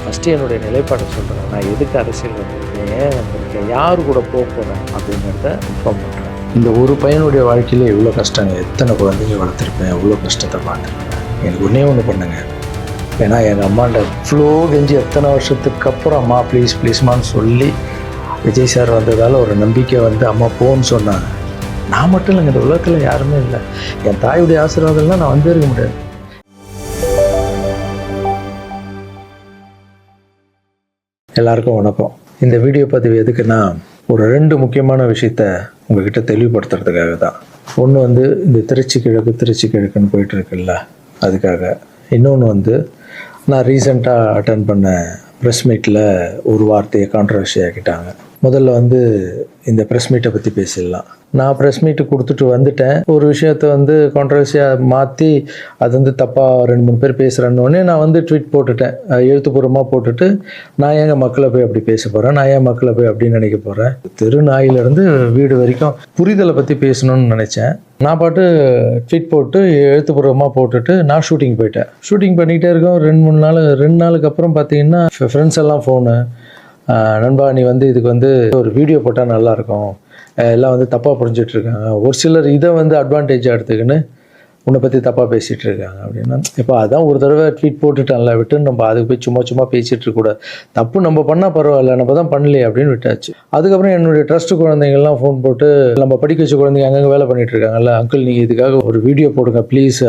First என்னுடைய நிலைப்பாடை சொல்கிறேன். நான் எதுக்கு அரசியல் வந்திருக்கேன், ஏன் வந்திருக்கேன், யார் கூட போக போகிறேன் அப்படிங்கிறத இன்ஃபார்ம் பண்ணுறேன். இந்த ஒரு பையனுடைய வாழ்க்கையில் எவ்வளோ கஷ்டங்க, எத்தனை குழந்தைங்க வளர்த்துருப்பேன், எவ்வளோ கஷ்டத்தை பார்த்துருப்பேன். எனக்கு ஒன்று பண்ணுங்க. ஏன்னா எங்கள் அம்மாண்ட இவ்வளோ கெஞ்சி எத்தனை வருஷத்துக்கு அப்புறம் அம்மா ப்ளீஸ் ப்ளீஸ்மான்னு சொல்லி விஜய் சார் வந்ததால் ஒரு நம்பிக்கை வந்து அம்மா போன்னு சொன்னாங்க. நான் மட்டும் இல்லைங்க, இந்த உலகத்தில் யாருமே இல்லை. என் தாயுடைய ஆசீர்வாதம்லாம் நான் வந்து இருக்க முடியாது. எல்லாருக்கும் வணக்கம். இந்த வீடியோ பதிவு எதுக்குன்னா, ஒரு 2 முக்கியமான விஷயத்த உங்ககிட்ட தெளிவுபடுத்துறதுக்காக தான். ஒன்று வந்து இந்த திருச்சி கிழக்குன்னு போயிட்டு இருக்குல்ல, அதுக்காக. இன்னொன்று வந்து நான் ரீசெண்டாக அட்டன் பண்ண ப்ரெஸ் மீட்டில் ஒரு வார்த்தையை கான்ட்ரவர்சி ஆக்கிட்டாங்க. முதல்ல வந்து இந்த ப்ரெஸ் மீட்டை பற்றி பேசிடலாம். நான் ப்ரெஸ் மீட்டு கொடுத்துட்டு வந்துட்டேன். ஒரு விஷயத்த வந்து கான்ட்ரவர்சியாக மாற்றி அது வந்து தப்பாக 2-3 பேர் பேசுகிறேன்னொடனே நான் வந்து ட்வீட் போட்டுட்டேன், எழுத்துப்பூர்வமாக போட்டுட்டு, நான் ஏங்க மக்களை போய் அப்படி பேச போகிறேன், நான் ஏன் மக்களை போய் அப்படின்னு நினைக்க போகிறேன். தெருநாயிலேருந்து வீடு வரைக்கும் புரிதலை பற்றி பேசணும்னு நினச்சேன். நான் பாட்டு ட்வீட் போட்டு எழுத்துப்பூர்வமாக போட்டுட்டு நான் ஷூட்டிங் போயிட்டேன். ஷூட்டிங் பண்ணிகிட்டே இருக்கோம். 2 நாளுக்கு அப்புறம் பார்த்தீங்கன்னா ஃப்ரெண்ட்ஸ் எல்லாம் ஃபோனு, நண்பா நீ வந்து இதுக்கு வந்து ஒரு வீடியோ போட்டால் நல்லாயிருக்கும், எல்லாம் வந்து தப்பாக புரிஞ்சிட்ருக்காங்க, ஒரு சிலர் இதை வந்து அட்வான்டேஜாக எடுத்துக்கின்னு உன்னை பற்றி தப்பாக பேசிகிட்டு இருக்காங்க அப்படின்னா, இப்போ அதான் ஒரு தடவை ட்வீட் போட்டுட்டான்ல, விட்டு நம்ம அதுக்கு போய் சும்மா பேசிகிட்டு இருக்கக்கூடாது. தப்பு நம்ம பண்ணால் பரவாயில்ல, நம்ம தான் பண்ணலையே அப்படின்னு விட்டாச்சு. அதுக்கப்புறம் என்னுடைய ட்ரஸ்ட் குழந்தைங்கள்லாம் ஃபோன் போட்டு, நம்ம படிக்க வச்ச குழந்தைங்க அங்கங்கே வேலை பண்ணிகிட்டு இருக்காங்கல்ல, அங்கிள் நீங்கள் இதுக்காக ஒரு வீடியோ போடுங்க ப்ளீஸ்,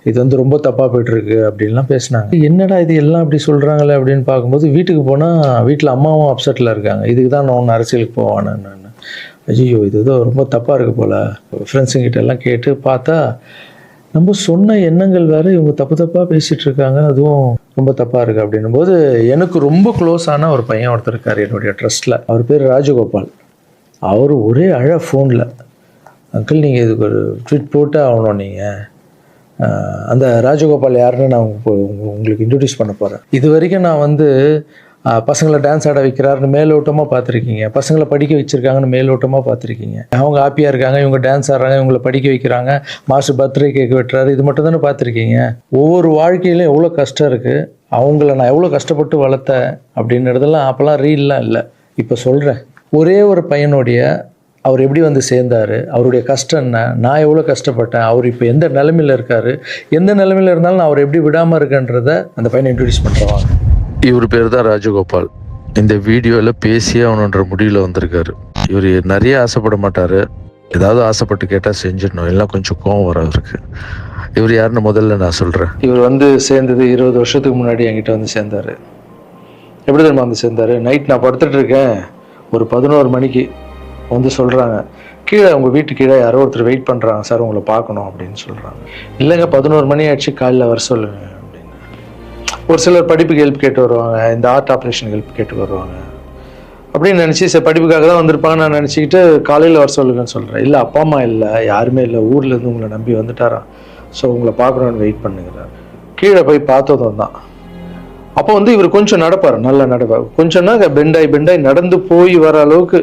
இது வந்து ரொம்ப தப்பாக போய்ட்டுருக்கு அப்படின்லாம் பேசினாங்க. என்னடா இது எல்லாம் அப்படி சொல்கிறாங்களே அப்படின்னு பார்க்கும்போது, வீட்டுக்கு போனால் வீட்டில் அம்மாவும் அப்செட்டில் இருக்காங்க. இதுக்கு தான் நான் ஒன்று அரசியலுக்கு போவானு நான். ஐயோ இது ஏதோ ரொம்ப தப்பாக இருக்குது போல். ஃப்ரெண்ட்ஸுங்கிட்ட எல்லாம் கேட்டு பார்த்தா நம்ம சொன்ன எண்ணங்கள் வேறு, இவங்க தப்பாக பேசிகிட்டு இருக்காங்க, அதுவும் ரொம்ப தப்பாக இருக்குது அப்படின்னும் போது, எனக்கு ரொம்ப க்ளோஸான ஒரு பையன் ஒருத்தர் இருக்கார் என்னுடைய ட்ரஸ்ட்டில். அவர் பேர் ராஜகோபால். அவர் ஒரே ஃபோனில், அங்கிள் நீங்கள் இதுக்கு ஒரு ட்வீட் போட்டு ஆகணும், நீங்கள் அந்த ராஜகோபால் யாருன்னு நான் உங்களுக்கு இன்ட்ரடியூஸ் பண்ண போகிறேன். இது வரைக்கும் நான் வந்து பசங்களை டான்ஸ் ஆட வைக்கிறாருன்னு மேலோட்டமாக பார்த்துருக்கீங்க, பசங்களை படிக்க வச்சுருக்காங்கன்னு மேலோட்டமாக பார்த்துருக்கீங்க. அவங்க ஹாப்பியாக இருக்காங்க, இவங்க டான்ஸ் ஆடுறாங்க, இவங்களை படிக்க வைக்கிறாங்க, மாஸ்டர் பர்த்டே கேக் வெட்டுறாரு, இது மட்டும் தானே பார்த்துருக்கீங்க. ஒவ்வொரு வாழ்க்கையிலும் எவ்வளோ கஷ்டம் இருக்குது, அவங்கள நான் எவ்வளோ கஷ்டப்பட்டு வளர்த்தேன் அப்படின்றதெல்லாம் அப்போல்லாம் ரீல்லாம் இல்லை. இப்போ சொல்கிறேன், ஒரே ஒரு பையனுடைய அவர் எப்படி வந்து சேர்ந்தார், அவருடைய கஷ்டம் என்ன, நான் எவ்வளோ கஷ்டப்பட்டேன், அவர் இப்போ எந்த நிலைமையில் இருக்கார், எந்த நிலைமையில் இருந்தாலும் நான் அவர் எப்படி விடாமல் இருக்கேன்றதை அந்த பையனை இன்ட்ரடியூஸ் பண்ணுறவாங்க. இவர் பேர் தான் ராஜகோபால். இந்த வீடியோவில் பேசியே அவனுன்ற முடிவில் வந்திருக்காரு. இவர் நிறைய ஆசைப்பட மாட்டார், ஏதாவது ஆசைப்பட்டு கேட்டால் செஞ்சிடணும், எல்லாம் கொஞ்சம் கோவம் வர அவருக்கு. இவர் யாருன்னு முதல்ல நான் சொல்கிறேன். இவர் வந்து சேர்ந்தது 20 வருஷத்துக்கு முன்னாடி என்கிட்ட வந்து சேர்ந்தார். எப்படி தெரியுமா வந்து சேர்ந்தார்? நைட் நான் படுத்துட்டு இருக்கேன், ஒரு 11 மணிக்கு வந்து சொல்கிறாங்க, கீழே உங்கள் வீட்டு கீழே யாரோ ஒருத்தர் வெயிட் பண்ணுறாங்க சார், உங்களை பார்க்கணும் அப்படின்னு சொல்கிறாங்க. இல்லைங்க 11 மணி ஆயிடுச்சு, காலையில் வர சொல்லுங்க அப்படின்னு. ஒரு சிலர் படிப்புக்கு ஹெல்ப் கேட்டு வருவாங்க, இந்த ஆர்ட் ஆப்ரேஷன் ஹெல்ப் கேட்டு வருவாங்க அப்படின்னு நினச்சி, சரி படிப்புக்காக தான் வந்திருப்பாங்க நான் நினச்சிக்கிட்டு காலையில் வர சொல்லுங்கன்னு சொல்கிறேன். இல்லை அப்பா அம்மா இல்லை, யாருமே இல்லை, ஊர்லேருந்து உங்களை நம்பி வந்துட்டாராம், ஸோ உங்களை பார்க்கணுன்னு வெயிட் பண்ணுங்கிறார். கீழே போய் பார்த்ததும் தான். அப்போ வந்து இவர் கொஞ்சம் நடப்பார், நல்லா நடப்பார். கொஞ்சம்னா பெண்டாய் நடந்து போய் வர அளவுக்கு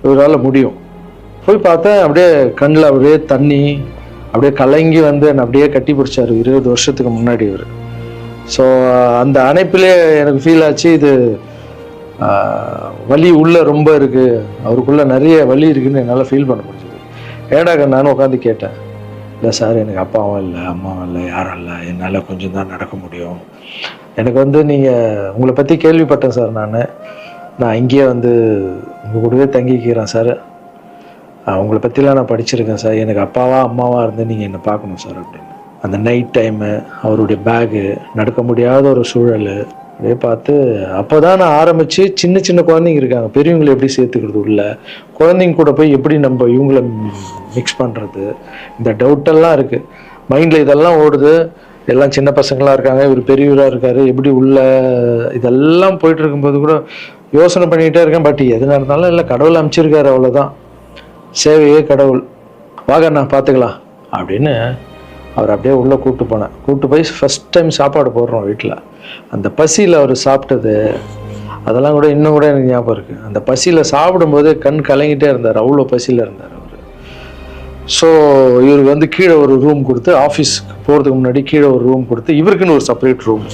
இவரால் முடியும். போய் பார்த்தேன், அப்படியே கண்ணில் அப்படியே தண்ணி, அப்படியே கலங்கி வந்து என்னை அப்படியே கட்டி பிடிச்சார். 20 வருஷத்துக்கு முன்னாடி இவர். ஸோ அந்த அணைப்பிலே எனக்கு ஃபீல் ஆச்சு, இது வலி உள்ளே ரொம்ப இருக்குது, அவருக்குள்ளே நிறைய வலி இருக்குதுன்னு என்னால் ஃபீல் பண்ண முடிஞ்சது. ஏடாக நானும் உட்காந்து கேட்டேன், இல்லை சார் எனக்கு அப்பாவும் இல்லை அம்மாவும் இல்லை யாரும் இல்லை, என்னால் கொஞ்சம் தான் நடக்க முடியும். எனக்கு வந்து நீங்கள் உங்களை பற்றி கேள்விப்பட்டேன் சார், நான் இங்கேயே வந்து உங்கள் கூடவே தங்கிக்கிறேன் சார், உங்களை பற்றிலாம் நான் படிச்சிருக்கேன் சார், எனக்கு அப்பாவா அம்மாவாக இருந்து நீங்கள் என்னை பார்க்கணும் சார் அப்படின்னு. அந்த நைட் டைமு, அவருடைய பேகு, நடக்க முடியாத ஒரு சூழல் அப்படியே பார்த்து, அப்போ தான் நான் ஆரம்பித்து சின்ன குழந்தைங்க இருக்காங்க, பெரியவங்களை எப்படி சேர்த்துக்கிறது உள்ள, குழந்தைங்க கூட போய் எப்படி நம்ம இவங்களை மிக்ஸ் பண்ணுறது, இந்த டவுட்டெல்லாம் இருக்குது மைண்டில். இதெல்லாம் ஓடுது, எல்லாம் சின்ன பசங்களாக இருக்காங்க, இவர் பெரியவராக இருக்கார், எப்படி உள்ள இதெல்லாம் போயிட்டு இருக்கும்போது கூட யோசனை பண்ணிகிட்டே இருக்கேன். பட் எது நடந்தாலும் இல்லை, கடவுள் அமைச்சிருக்காரு, அவ்வளோதான், சேவையே கடவுள், வாங்க நான் பார்த்துக்கலாம் அப்படின்னு அவர் அப்படியே உள்ளே கூப்பிட்டு போய் ஃபஸ்ட் டைம் சாப்பாடு போடுறோம் வீட்டில். அந்த பசியில் அவர் சாப்பிட்டது அதெல்லாம் கூட இன்னும் கூட எனக்கு ஞாபகம் இருக்குது. அந்த பசியில் சாப்பிடும்போது கண் கலங்கிட்டே இருந்தார், அவ்வளோ பசியில் இருந்தார் அவர். ஸோ இவருக்கு வந்து கீழே ஒரு ரூம் கொடுத்து, ஆஃபீஸ்க்கு போகிறதுக்கு முன்னாடி கீழே ஒரு ரூம் கொடுத்து, இவருக்குன்னு ஒரு செப்பரேட் ரூம்,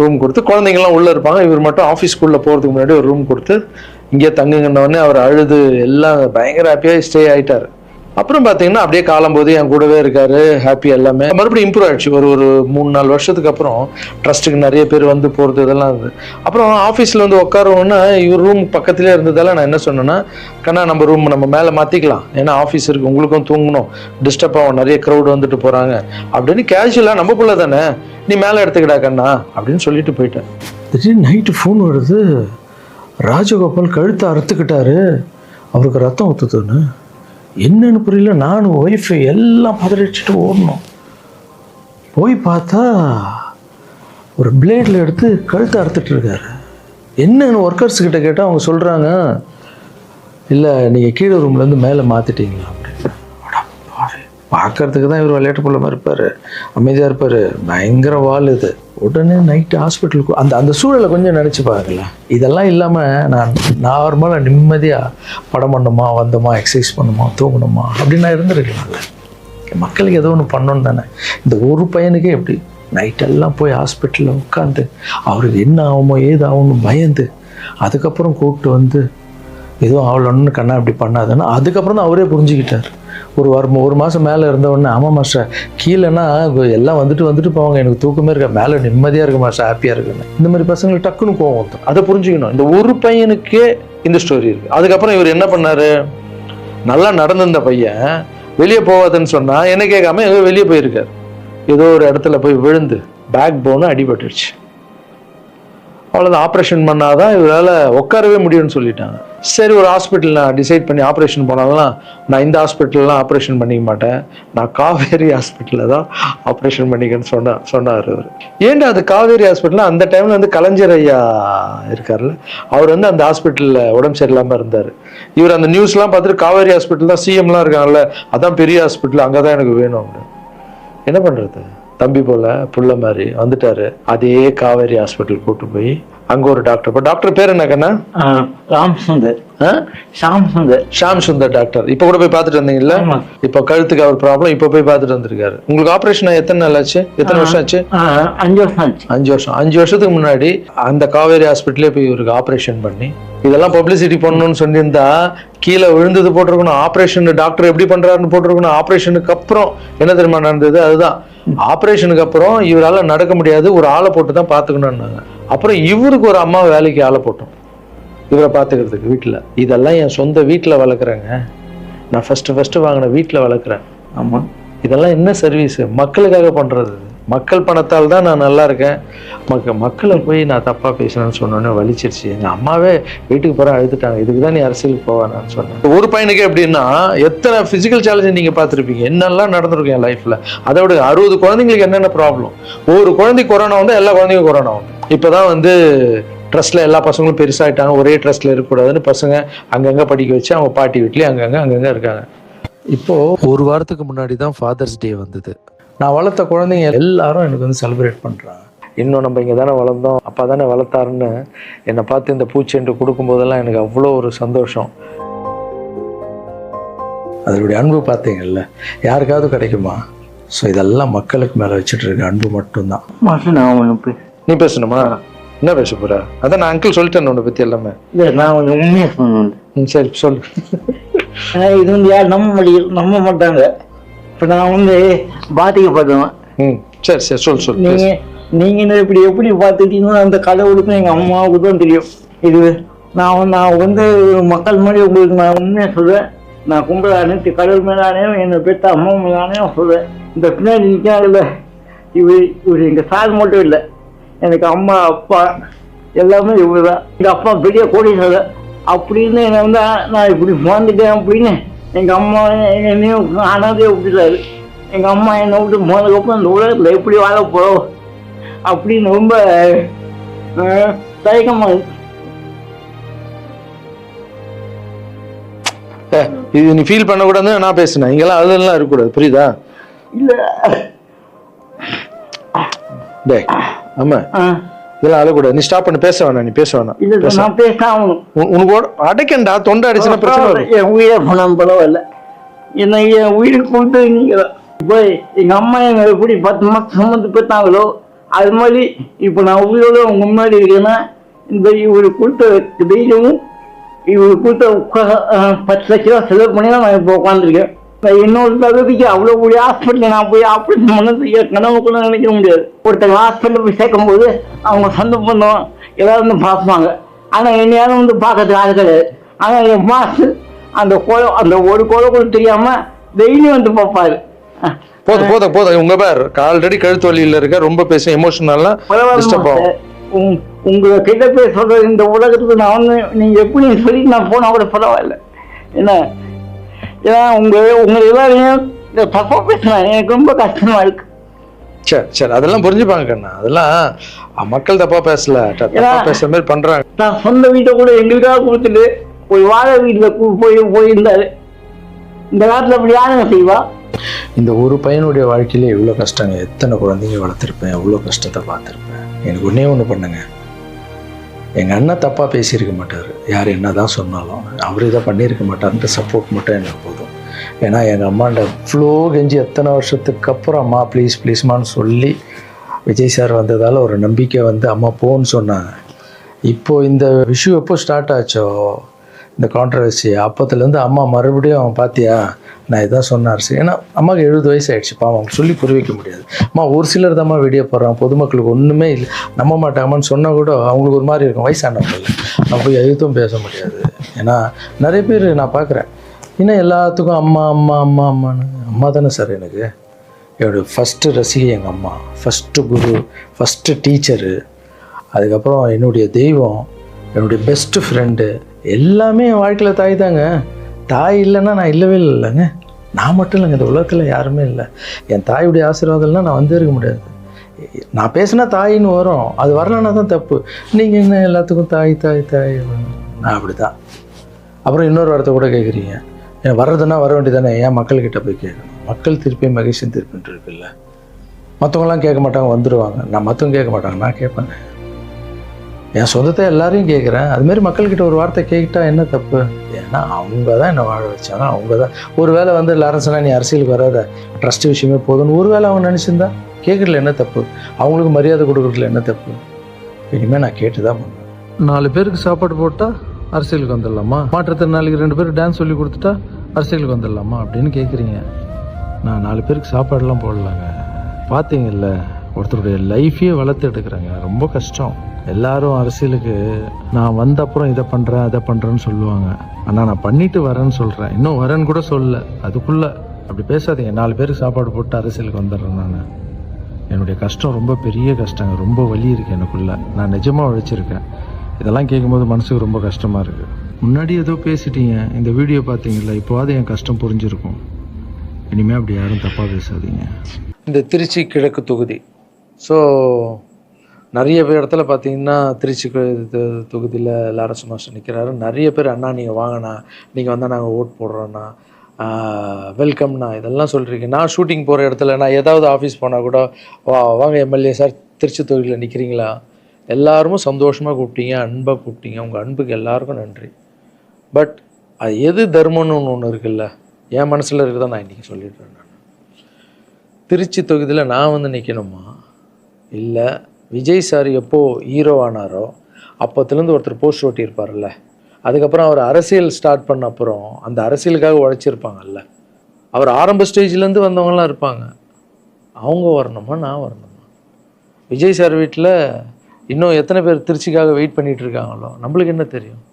ரூம் கொடுத்து குழந்தைங்கலாம் உள்ளே இருப்பாங்க, இவர் மட்டும் ஆஃபீஸ் ஸ்கூலில் போகிறதுக்கு முன்னாடி ஒரு ரூம் கொடுத்து இங்கே தங்குங்கன்னொடனே அவர் அழுது எல்லாம் பயங்கர ஹாப்பியாக ஸ்டே ஆகிட்டார். அப்புறம் பார்த்தீங்கன்னா அப்படியே காலம்போது என் கூடவே இருக்காரு, ஹாப்பி எல்லாமே. மறுபடியும் இம்ப்ரூவ் ஆயிடுச்சு. ஒரு 3-4 வருஷத்துக்கு அப்புறம் ட்ரஸ்ட்டுக்கு நிறைய பேர் வந்து போகிறது இதெல்லாம் இருந்தது. அப்புறம் ஆஃபீஸில் வந்து உட்காருவோன்னா இவர் ரூம் பக்கத்துலேயே இருந்ததால நான் என்ன சொன்னேன்னா, கண்ணா நம்ம ரூம் நம்ம மேலே மாற்றிக்கலாம், ஏன்னா ஆஃபீஸ் இருக்குது, உங்களுக்கும் தூங்கணும், டிஸ்டர்ப் ஆகும், நிறைய க்ரௌட் வந்துட்டு போகிறாங்க அப்படின்னு கேஷுவலாக நம்ம பிள்ளை தானே, நீ மேலே எடுத்துக்கிடா கண்ணா அப்படின்னு சொல்லிட்டு போயிட்டேன். திடீர்னு நைட்டு ஃபோன் வருது, ராஜகோபால் கழுத்தை அறுத்துக்கிட்டாரு, அவருக்கு ரத்தம் ஊற்றுதுன்னு. என்னன்னு புரியல. நானும் ஒய்ஃபு எல்லாம் பதறிச்சுட்டு ஓடணும். போய் பார்த்தா ஒரு பிளேடில் எடுத்து கழுத்தை அறுத்துட்டு இருக்காரு. என்னன்னு ஒர்க்கர்ஸ் கிட்ட கேட்டால் அவங்க சொல்கிறாங்க, இல்லை நீங்கள் கீழே ரூம்லேருந்து மேலே மாற்றிட்டீங்களா அப்படின்னு. பார்க்கறதுக்கு தான் இவர் விளையாட்டு பிள்ளை மாதிரி இருப்பார், அமைதியாக இருப்பார், பயங்கர வால் இது. உடனே நைட்டு ஹாஸ்பிட்டலுக்கு அந்த சூழலை கொஞ்சம் நினச்சி பார்க்கல. இதெல்லாம் இல்லாமல் நான் நார்மலாக நிம்மதியாக படம் பண்ணணுமா, வந்தோமா, எக்ஸசைஸ் பண்ணுமா, தூங்கணுமா அப்படின்னு நான் இருந்துருக்கலாம்ல. மக்களுக்கு ஏதோ ஒன்று பண்ணணும் தானே. இந்த ஒரு பையனுக்கே எப்படி நைட்டெல்லாம் போய் ஹாஸ்பிட்டலில் உட்காந்து அவருக்கு என்ன ஆகுமோ ஏது ஆகும்னு பயந்து, அதுக்கப்புறம் கூப்பிட்டு வந்து எதுவும் ஆகலன்னு கண்ணா இப்படி பண்ணாதுன்னா அதுக்கப்புறம் தான் அவரே புரிஞ்சுக்கிட்டார். ஒரு மாதம் மேலே இருந்தவொடனே, ஆமாம் மாஸ்டர் கீழேன்னா எல்லாம் வந்துட்டு போவாங்க, எனக்கு தூக்கமே இருக்க, மேலே நிம்மதியாக இருக்கு மாஸ்டர், ஹாப்பியாக இருக்குன்னு. இந்த மாதிரி பசங்களுக்கு டக்குன்னு கோவம் வந்துடும். அதை புரிஞ்சுக்கணும். இந்த ஒரு பையனுக்கே இந்த ஸ்டோரி இருக்குது. அதுக்கப்புறம் இவர் என்ன பண்ணார், நல்லா நடந்திருந்த பையன் வெளியே போவாதுன்னு சொன்னால் என்ன கேட்காம ஏதோ வெளியே போயிருக்கார். ஏதோ ஒரு இடத்துல போய் விழுந்து பேக் போனு அடிபட்டுருச்சு. அவ்வளோதான், ஆப்ரேஷன் பண்ணாதான் இவரால் உட்காரவே முடியும்னு சொல்லிட்டாங்க. சரி, ஒரு ஹாஸ்பிட்டல் நான் டிசைட் பண்ணி ஆப்ரேஷன் போனாலும் நான் இந்த ஹாஸ்பிட்டல்லாம் ஆப்ரேஷன் பண்ணிக்க மாட்டேன், நான் காவேரி ஹாஸ்பிட்டலில் தான் ஆப்ரேஷன் பண்ணிக்கன்னு சொன்னார் அவர். ஏன்டா அது காவேரி ஹாஸ்பிட்டல், அந்த டைமில் வந்து கலைஞர் ஐயா இருக்கார்ல, அவர் வந்து அந்த ஹாஸ்பிட்டலில் உடம்பு சரியில்லாமல் இருந்தார். இவர் அந்த நியூஸ்லாம் பார்த்துட்டு காவேரி ஹாஸ்பிட்டல் தான், சிஎம்லாம் இருக்காங்கல்ல, அதான் பெரிய ஹாஸ்பிட்டல், அங்கே தான் எனக்கு வேணும் அப்படின்னு. என்ன பண்ணுறது, தம்பி போல புள்ள மாதிரி வந்துட்டாரு. அதே காவேரி ஹாஸ்பிட்டல் கூட்டு போய் அங்க ஒரு டாக்டர், இப்போ டாக்டர் பேர் என்ன கண்ணா? ஷாம் சுந்தர் டாக்டர். இப்ப கூட போய் பார்த்துட்டு வந்தீங்கல்ல? இப்ப கழுத்துக்கு அவர் ப்ராப்ளம், இப்ப போய் பார்த்துட்டு வந்திருக்காரு. உங்களுக்கு ஆபரேஷன் எத்தனை நாள் ஆச்சு, எத்தனை வருஷம் ஆச்சு? 5 வருஷம் ஆச்சு. 5 வருஷம். 5 வருஷத்துக்கு முன்னாடி அந்த காவேரி ஹாஸ்பிட்டலே போய் இவருக்கு ஆபரேஷன் பண்ணி, இதெல்லாம் பப்ளிசிட்டி பண்ணணும்னு சொல்லியிருந்தா கீழே விழுந்தது போட்டிருக்கணும், ஆபரேஷன் டாக்டர் எப்படி பண்றாருன்னு போட்டிருக்கணும். ஆபரேஷனுக்கு அப்புறம் என்ன தெரியுமா நடந்தது, அதுதான் ஆபரேஷனுக்கு அப்புறம் இவரால் நடக்க முடியாது, ஒரு ஆளை போட்டு தான் பார்த்துக்கணும்னாங்க. அப்புறம் இவருக்கு ஒரு அம்மா வேலைக்கு ஆளை போட்டோம் இவரை பார்த்துக்கிறதுக்கு வீட்டில். இதெல்லாம் என் சொந்த வீட்டில் வளர்க்குறேங்க, நான் ஃபஸ்ட்டு வாங்கின வீட்டில் வளர்க்குறேன். ஆமாம், இதெல்லாம் என்ன சர்வீஸு, மக்களுக்காக பண்ணுறது. மக்கள் பணத்தால் தான் நான் நல்லா இருக்கேன். மக்களை போய் நான் தப்பாக பேசுறேன்னு சொன்னோன்னே வலிச்சிருச்சு. எங்கள் அம்மாவே வீட்டுக்கு போகிற அழுதுட்டாங்க, இதுக்கு தான் நீ அரசியலுக்கு போவானான்னு சொன்னேன். ஒரு பையனுக்கு எப்படின்னா எத்தனை ஃபிசிக்கல் சேலஞ்சு நீங்கள் பார்த்துருப்பீங்க, என்னெல்லாம் நடந்திருக்கும் என் லைஃப்பில். அதை விட 60 குழந்தைங்களுக்கு என்னென்ன ப்ராப்ளம். ஒரு குழந்தைக்கு கொரோனா வந்து எல்லா குழந்தைக்கும் கொரோனா வந்து. இப்போ தான் வந்து ட்ரஸ்ட்டில் எல்லா பசங்களும் பெருசாகிட்டாங்க, ஒரே ட்ரஸ்ட்டில் இருக்கக்கூடாதுன்னு பசங்க அங்கங்கே படிக்க வச்சு அவங்க பாட்டி வீட்லேயே அங்கங்கே இருக்காங்க. இப்போது ஒரு வாரத்துக்கு முன்னாடி தான் ஃபாதர்ஸ் டே வந்தது. நான் வளர்த்த குழந்தைங்க எல்லாரும் எனக்கு வந்து செலிப்ரேட் பண்ணுறாங்க. இன்னும் நம்ம இங்கே தானே வளர்ந்தோம், அப்பா தானே வளர்த்தாருன்னு என்னை பார்த்து இந்த பூச்செண்டு கொடுக்கும்போதெல்லாம் எனக்கு அவ்வளோ ஒரு சந்தோஷம். அதனுடைய அன்பு பார்த்தீங்கல்ல, யாருக்காவது கிடைக்குமா? ஸோ இதெல்லாம் மக்களுக்கு மேலே வச்சுட்டு இருக்க அன்பு மட்டும்தான். நீ பேசணுமா? என்ன பேச போற? அதான் நான் அங்கிள் சொல்லிட்டேன் உன்னை பற்றி எல்லாமே. இல்லை, நான் கொஞ்சம் உண்மையாக சொல்லணும். சரி சொல்லு. இது வந்து யார் நம்ப மாட்டாங்க. இப்போ நான் வந்து பாதிக்கப்பட்டவன். சரி சொல்லு. நீங்க எப்படி பார்த்துட்டீங்கன்னா அந்த கடவுளுக்கும் எங்கள் அம்மாவுக்கு தான் தெரியும். இது நான் வந்து மக்கள் மாதிரி உங்களுக்கு நான் உண்மையாக சொல்றேன். நான் கும்பல அனைத்து கடவுள் மேலானே என்னை பெற்ற அம்மா மேலானே சொல்றேன். இந்த பின்னாடி நிற்காங்கல்ல, இவர் எங்கள் சார் மட்டும் இல்லை, எனக்கு அம்மா அப்பா எல்லாமே இவர் தான். எங்கள் அப்பா பெரிய கோடீஸ்வரர் அப்படின்னு என்னை வந்து நான் இப்படி வாழ்ந்துட்டேன் அப்படின்னு எங்கள் அம்மா என்னையும் அனாதையை விட்டுட்டாரு. எங்கள் அம்மா என்னை விட்டு போனதுக்கப்புறம் இந்த உலகத்தில் எப்படி வாழ போகிறோம் அப்படின்னு ரொம்ப தயக்கமாக இருக்கு. இது நீ ஃபீல் பண்ணக்கூடாதுன்னு நான் பேசினேன். இங்கெல்லாம் அதெல்லாம் இருக்கக்கூடாது, புரியுதா? இல்லை டே ஆமா, இதெல்லாம் அழக்கூடாது. நீ ஸ்டாப் பண்ணி பேச வேணாம், நீ பேச வேணாம். இல்லை, நான் பேசாம உனக்கு அடைக்கண்டா, தொண்டை அடிச்சுன்னா பிரச்சனை. என் உயிரை போனாலும் பரவாயில்ல, என்ன என் உயிருக்கு கொடுத்து நீங்க போய் எங்க அம்மா எங்க எப்படி 10 மாசம் சுமந்து பெற்றாங்களோ அது மாதிரி இப்போ நான் உங்களோட உங்க முன்னாடி இருக்கேன்னா இந்த இவர் கொடுத்த தைரியமும் இவர் கொடுத்த 10 லட்ச ரூபா செலவு பண்ணி தான் நான் இப்போ உட்காந்துருக்கேன். என்னோட தகுதிக்கு அவ்வளோ கூடிய ஹாஸ்பிட்டலில் நான் போய் ஆப்ரேஷன் பண்ணது கனவுக்குள்ள நினைக்க முடியாது. ஒருத்தங்க ஹாஸ்பிட்டலில் போய் சேர்க்கும் போது அவங்க சொந்த பந்தம் எல்லாரும் வந்து பார்ப்பாங்க. ஆனால் என்னையாலும் வந்து பார்க்கறதுக்கு ஆள் கிடையாது. ஆனால் என் மாஸ்டர் அந்த ஒரு கொலை கூட தெரியாமல் டெய்லியும் வந்து பார்ப்பாரு. போதும் உங்க பேர் ஆல்ரெடி கழுத்து வலியில இருக்க, ரொம்ப பேச எமோஷனலா டிஸ்டர்ப் ஆகும். உங்க கிட்ட போய் சொல்றது இந்த உலகத்துக்கு நான் வந்து நீங்க எப்படி சொல்லி நான் போனா கூட பரவாயில்ல. ஏன்னா உங்க எல்லாரையும் தப்பா பேசுறேன், எனக்கு ரொம்ப கஷ்டமா இருக்கு. சரி அதெல்லாம் புரிஞ்சுப்பாங்க கண்ணா, அதெல்லாம் மக்கள் தப்பா பேசல, தப்பா பேசுற மாதிரி பண்றாங்க. நான் சொந்த வீட்டை கூட எங்களுக்காக கொடுத்துட்டு ஒரு வாழை வீட்டுல போயிருந்தாரு. இந்த காலத்துல அப்படி யாருங்க செய்வா? இந்த ஒரு பையனுடைய வாழ்க்கையில எவ்வளோ கஷ்டங்க, எத்தனை குழந்தைங்க வளர்த்துருப்பேன், எவ்வளோ கஷ்டத்தை பார்த்துருப்பேன். எனக்கு ஒன்று பண்ணுங்க, எங்கள் அண்ணன் தப்பாக பேசியிருக்க மாட்டார், யார் என்ன தான் சொன்னாலும் அவர் இதை பண்ணியிருக்க மாட்டார்ன்ட்டு சப்போர்ட் மட்டும் எனக்கு போதும். ஏன்னா எங்கள் அம்மாண்ட இவ்வளோ கெஞ்சி எத்தனை வருஷத்துக்கு அப்புறம் அம்மா ப்ளீஸ்மான்னு சொல்லி விஜய் சார் வந்ததால் ஒரு நம்பிக்கை வந்து அம்மா போன்னு சொன்னாங்க. இப்போது இந்த விஷயம் எப்போ ஸ்டார்ட் ஆச்சோ இந்த கான்ட்ரவர்சி, அப்போத்துலேருந்து அம்மா மறுபடியும் பார்த்தியா நான் இதான் சொன்னார். ஏன்னா அம்மாவுக்கு 70 வயசு ஆகிடுச்சுப்பா, அவங்க சொல்லி புரிய வைக்க முடியாது. அம்மா ஒரு சிலர் தான் வீடியோ போடுறான், பொதுமக்களுக்கு ஒன்றுமே இல்லை நம்ப மாட்டாங்கன்னு சொன்னால் கூட அவங்களுக்கு ஒரு மாதிரி இருக்கும். வயசானவங்க நம்ம போய் எதுவும் பேச முடியாது. ஏன்னா நிறைய பேர் நான் பார்க்குறேன், இன்னும் எல்லாத்துக்கும் அம்மா அம்மா அம்மா அம்மான்னு. அம்மா தானே சார் எனக்கு என்னுடைய ஃபஸ்ட்டு ரசிகை, எங்கள் அம்மா ஃபஸ்ட்டு குரு, ஃபஸ்ட்டு டீச்சரு, அதுக்கப்புறம் என்னுடைய தெய்வம், என்னுடைய பெஸ்ட்டு ஃப்ரெண்டு, எல்லாமே என் வாழ்க்கையில் தாய் தாங்க. தாய் இல்லைன்னா நான் இல்லவே இல்லைங்க. நான் மட்டும் இல்லைங்க, இந்த உலகத்தில் யாருமே இல்லை. என் தாயுடைய ஆசீர்வாதம்லாம் நான் வந்து இருக்க முடியாது. நான் பேசினா தாயின்னு வரும், அது வரலன்னா தான் தப்பு. நீங்கள் என்ன எல்லாத்துக்கும் தாய் தாய் தாய், நான் அப்படி தான். அப்புறம் இன்னொரு வார்த்தை கூட கேட்குறீங்க, ஏன் வர்றதுன்னா வர வேண்டியதானே, ஏன் மக்கள்கிட்ட போய் கேட்கணும்? மக்கள் திருப்பி மகிழ்ச்சியும் திருப்பின்ட்டு இருக்குல்ல. மற்றவங்களாம் கேட்க மாட்டாங்க, வந்துடுவாங்க. நான் மற்றவங்க கேட்க மாட்டாங்க, நான் கேட்பேன். என் சொந்தத்தை எல்லாரையும் கேட்குறேன். அதுமாரி மக்கள்கிட்ட ஒரு வார்த்தை கேட்டால் என்ன தப்பு? ஏன்னா அவங்க தான் என்னை வாழ வச்சாங்க, அவங்க தான். ஒரு வேளை வந்து லாரன்ஸ்னா நீ அரசியலுக்கு வராத, ட்ரஸ்ட் விஷயமே போதும்னு ஒரு வேளை அவங்க நினச்சிருந்தா கேட்குறதுல என்ன தப்பு? அவங்களுக்கு மரியாதை கொடுக்குறதுல என்ன தப்பு? இனிமேல் நான் கேட்டு தான் பண்ணுவேன். 4 பேருக்கு சாப்பாடு போட்டால் அரசியலுக்கு வந்துடலாமா? மாற்றுத்திறனாளிக்கு 2 பேருக்கு டான்ஸ் சொல்லி கொடுத்துட்டா அரசியலுக்கு வந்துடலாமா அப்படின்னு கேட்குறீங்க. நான் 4 பேருக்கு சாப்பாடெல்லாம் போடலாங்க. பார்த்தீங்கல்ல, ஒருத்தருடைய லைஃபையே வளர்த்து எடுக்கிறாங்க, ரொம்ப கஷ்டம். எல்லாரும் அரசியலுக்கு நான் வந்த அப்புறம் இதை பண்ணுறேன் அதை பண்ணுறேன்னு சொல்லுவாங்க. ஆனால் நான் பண்ணிட்டு வரேன்னு சொல்கிறேன், இன்னும் வரேன்னு கூட சொல்லலை. அதுக்குள்ளே அப்படி பேசாதீங்க. 4 பேருக்கு சாப்பாடு போட்டு அரசியலுக்கு வந்துடுறேன். நான் என்னுடைய கஷ்டம் ரொம்ப பெரிய கஷ்டங்க, ரொம்ப வலி இருக்குது எனக்குள்ளே. நான் நிஜமாக உழைச்சிருக்கேன். இதெல்லாம் கேட்கும்போது மனசுக்கு ரொம்ப கஷ்டமாக இருக்குது. முன்னாடி ஏதோ பேசிட்டீங்க, இந்த வீடியோ பார்த்தீங்களா, இப்போவாது என் கஷ்டம் புரிஞ்சிருக்கும். இனிமேல் அப்படி யாரும் தப்பாக பேசாதீங்க. இந்த திருச்சி கிழக்கு தொகுதி, ஸோ நிறைய பேர் இடத்துல பார்த்தீங்கன்னா திருச்சி தொகுதியில் லாரன்ஸ் மாஸ்டர் நிற்கிறாரு. நிறைய பேர் அண்ணா நீங்கள் வாங்கண்ணா, நீங்கள் வந்தால் நாங்கள் ஓட் போடுறோண்ணா, வெல்கம்ண்ணா, இதெல்லாம் சொல்கிறீங்க. நான் ஷூட்டிங் போகிற இடத்துல நான் ஏதாவது ஆஃபீஸ் போனால் கூட வாங்க எம்எல்ஏ சார் திருச்சி தொகுதியில் நிற்கிறீங்களா, எல்லாரும் சந்தோஷமாக கூப்பிட்டீங்க, அன்பாக கூப்பிட்டீங்க. உங்கள் அன்புக்கு எல்லாருக்கும் நன்றி. பட் அது எது தர்மம்னு ஒன்று இருக்குல்ல, என் மனசில் இருக்குதான் நான் இன்றைக்கி சொல்லிடுறேன். நான் திருச்சி தொகுதியில் நான் வந்து நிற்கணுமா, இல்லை விஜய் சார் எப்போது ஹீரோ ஆனாரோ அப்போத்துலேருந்து ஒருத்தர் போஸ்ட் ஓட்டியிருப்பார்ல, அதுக்கப்புறம் அவர் அரசியல் ஸ்டார்ட் பண்ண அப்புறம் அந்த அரசியலுக்காக உழைச்சிருப்பாங்கல்ல, அவர் ஆரம்ப ஸ்டேஜ்லேருந்து வந்தவங்களாம் இருப்பாங்க, அவங்க வரணுமா நான் வரணுமா? விஜய் சார் வீட்டில் இன்னும் எத்தனை பேர் திருச்சிக்காக வெயிட் பண்ணிகிட்டு இருக்காங்களோ நம்மளுக்கு என்ன தெரியும்?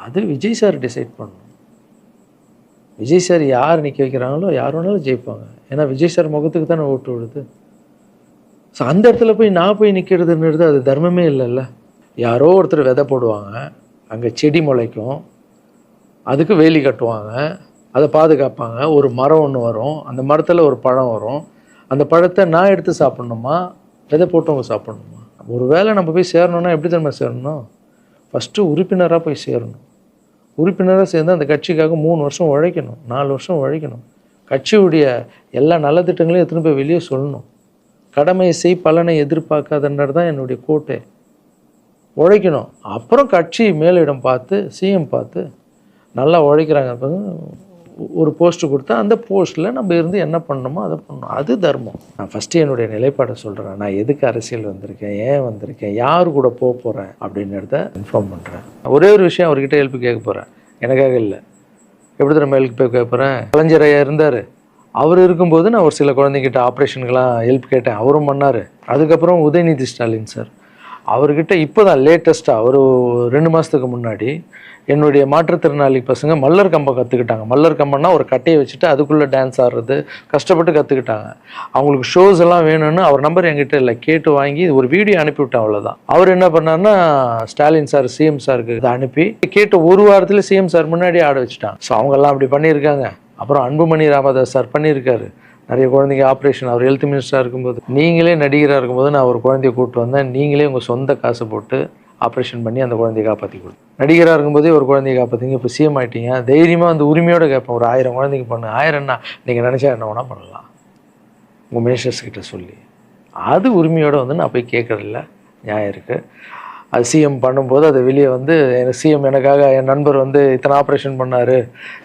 அது விஜய் சார் டிசைட் பண்ணணும். விஜய் சார் யார் நிற்க வைக்கிறாங்களோ யார் வேணாலும் ஜெயிப்பாங்க. ஏன்னா விஜய் சார் முகத்துக்கு தானே ஓட்டு விடுது. ஸோ அந்த இடத்துல போய் நான் போய் நிற்கிறதுன்றது அது தர்மமே இல்லைல்ல. யாரோ ஒருத்தர் விதை போடுவாங்க, அங்கே செடி முளைக்கும், அதுக்கு வேலி கட்டுவாங்க, அதை பாதுகாப்பாங்க. ஒரு மரம் ஒன்று வரும், அந்த மரத்தில் ஒரு பழம் வரும். அந்த பழத்தை நான் எடுத்து சாப்பிட்ணுமா, விதை போட்டவங்க சாப்பிட்ணுமா? ஒரு வேளை நம்ம போய் சேரணுன்னா எப்படி நம்ம சேரணும்? ஃபஸ்ட்டு உறுப்பினராக போய் சேரணும். உறுப்பினராக சேர்ந்து அந்த கட்சிக்காக 3 வருஷம் உழைக்கணும், 4 வருஷம் உழைக்கணும். கட்சியுடைய எல்லா நலத்திட்டங்களையும் எத்தனை போய் வெளியே சொல்லணும். கடமையை செய் பலனை எதிர்பார்க்காதன்றது தான் என்னுடைய கோட்டை. உழைக்கணும். அப்புறம் கட்சி மேலிடம் பார்த்து சிஎம் பார்த்து நல்லா உழைக்கிறாங்க ஒரு போஸ்ட்டு கொடுத்தா அந்த போஸ்ட்டில் நம்ம இருந்து என்ன பண்ணணுமோ அதை பண்ணணும். அது தர்மம். நான் ஃபஸ்ட்டு என்னுடைய நிலைப்பாடை சொல்கிறேன். நான் எதுக்கு அரசியல் வந்திருக்கேன், ஏன் வந்திருக்கேன், யார் கூட போக போகிறேன் அப்படின்றத இன்ஃபார்ம் பண்ணுறேன். ஒரே ஒரு விஷயம் அவர்கிட்ட ஹெல்ப் கேட்க போகிறேன், எனக்காக இல்லை. எப்படி நம்ம ஹெல்ப் கேட்க போகிறேன்? கலைஞர் ஐயா இருந்தார், அவர் இருக்கும்போது நான் ஒரு சில குழந்தைங்கிட்ட ஆப்ரேஷனுக்கெல்லாம் ஹெல்ப் கேட்டேன், அவரும் பண்ணார். அதுக்கப்புறம் உதயநிதி ஸ்டாலின் சார், அவர்கிட்ட இப்போ தான் லேட்டஸ்ட்டாக ஒரு 2 மாதத்துக்கு முன்னாடி என்னுடைய மாற்றுத்திறனாளி பசங்க மல்லர் கம்பம் கற்றுக்கிட்டாங்க. மல்லர் கம்பம்னா ஒரு கட்டையை வச்சுட்டு அதுக்குள்ளே டான்ஸ் ஆடுறது கஷ்டப்பட்டு கற்றுக்கிட்டாங்க. அவங்களுக்கு ஷோஸ் எல்லாம் வேணும்னு அவர் நம்பர் என்கிட்ட இல்லை, கேட்டு வாங்கி ஒரு வீடியோ அனுப்பிவிட்டேன், அவ்வளோதான். அவர் என்ன பண்ணார்னா ஸ்டாலின் சார் சிஎம் சாருக்கு இதை அனுப்பி கேட்டு ஒரு வாரத்தில் சிஎம் சார் முன்னாடி ஆட வச்சுட்டாங்க. ஸோ அவங்கெல்லாம் அப்படி பண்ணியிருக்காங்க. அப்புறம் அன்புமணி ராமதாஸ் சார் பண்ணியிருக்காரு. நிறைய குழந்தைங்க ஆப்ரேஷன், அவர் ஹெல்த் மினிஸ்டராக இருக்கும்போது, நீங்களே நடிகராக இருக்கும்போது நான் ஒரு குழந்தைய கூப்பிட்டு வந்தேன், நீங்களே உங்கள் சொந்த காசை போட்டு ஆப்ரேஷன் பண்ணி அந்த குழந்தைய காப்பாற்றி கொடு. நடிகராக இருக்கும்போதே ஒரு குழந்தைய காப்பாற்றிங்க, இப்போ சிஎம் ஆகிட்டீங்க, தைரியமாக அந்த உரிமையோடு கேட்பேன். ஒரு 1000 குழந்தைங்க பண்ணு, 1000 நீங்கள் நினச்சா என்ன வேணால் பண்ணலாம் உங்கள் மினிஸ்டர்ஸ் கிட்ட சொல்லி. அது உரிமையோடு வந்து நான் போய் கேட்குறதில்ல, நியாயம் இருக்குது. அது சிஎம் பண்ணும்போது அதை வெளியே வந்து சிஎம் எனக்காக என் நண்பர் வந்து இத்தனை ஆப்ரேஷன் பண்ணார்,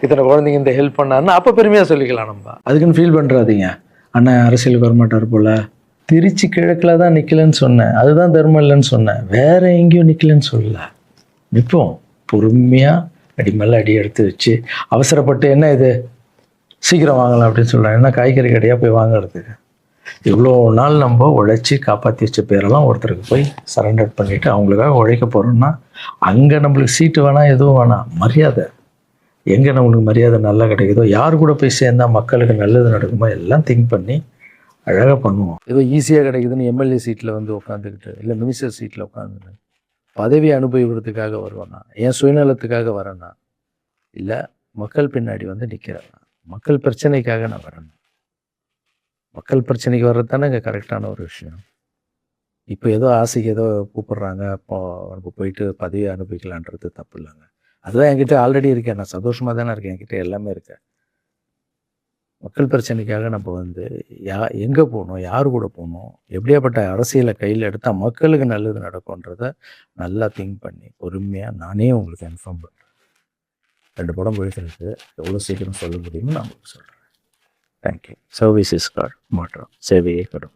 இத்தனை குழந்தைங்க இந்த ஹெல்ப் பண்ணாருன்னு அப்போ பெருமையாக சொல்லிக்கலாம். நம்ம அதுக்குன்னு ஃபீல் பண்ணுறாதீங்க, அண்ணன் அரசியலுக்கு வரமாட்டார் போல். திருச்சி கிழக்கில் தான் நிற்கலன்னு சொன்னேன், அதுதான் தர்மம் இல்லைன்னு சொன்னேன், வேற எங்கேயும் நிற்கலன்னு சொல்லலை. நிற்போம் பொறுமையாக, அடி மேலே அடி எடுத்து வச்சு அவசரப்பட்டு என்ன இது சீக்கிரம் வாங்கலாம் அப்படின்னு சொல்கிறேன். என்ன காய்கறி கடையாக போய் வாங்குறதுக்கு? இவ்வளோ நாள் நம்ம உழைச்சி காப்பாற்றி வச்ச பேரெல்லாம் ஒருத்தருக்கு போய் சரண்டர் பண்ணிவிட்டு அவங்களுக்காக உழைக்க போகிறோம்னா அங்கே நம்மளுக்கு சீட்டு வேணாம், எதுவும் வேணாம், மரியாதை. எங்கே நம்மளுக்கு மரியாதை நல்லா கிடைக்குதோ, யார் கூட போய் சேர்ந்தால் மக்களுக்கு நல்லது நடக்குமோ எல்லாம் திங்க் பண்ணி அழகாக பண்ணுவோம். ஏதோ ஈஸியாக கிடைக்குதுன்னு எம்எல்ஏ சீட்டில் வந்து உட்காந்துக்கிட்டு, இல்லை மினிஸ்டர் சீட்டில் உட்காந்துட்டு பதவி அனுபவிக்கிறதுக்காக வருவேன்னா, என் சுயநலத்துக்காக வரேன்னா, இல்லை மக்கள் பின்னாடி வந்து நிற்கிறேன்னா, மக்கள் பிரச்சனைக்காக நான் வரேன். மக்கள் பிரச்சனைக்கு வர்றது தானே இங்கே கரெக்டான ஒரு விஷயம். இப்போ ஏதோ ஆசைக்கு ஏதோ கூப்பிட்றாங்க, அப்போ நம்ம போயிட்டு பதவி அனுபவிக்கலான்றது தப்பு இல்லைங்க. அதுதான் என்கிட்ட ஆல்ரெடி இருக்கேன், நான் சந்தோஷமாக தானே இருக்கேன், என்கிட்ட எல்லாமே இருக்கேன். மக்கள் பிரச்சனைக்காக நம்ம வந்து எங்கே போகணும், யார் கூட போகணும், எப்படியாப்பட்ட அரசியலை கையில் எடுத்தால் மக்களுக்கு நல்லது நடக்கும்ன்றத நல்லா திங்க் பண்ணி பொறுமையாக நானே உங்களுக்கு இன்ஃபார்ம் பண்ணுறேன். 2 படம் போயிட்டு எவ்வளோ சீக்கிரம் சொல்ல முடியும்னு நான் உங்களுக்கு சொல்கிறேன். தேங்க்யூ. சர்வீஸ் இஸ் காட், மாற்றம் சேவையே கடும்.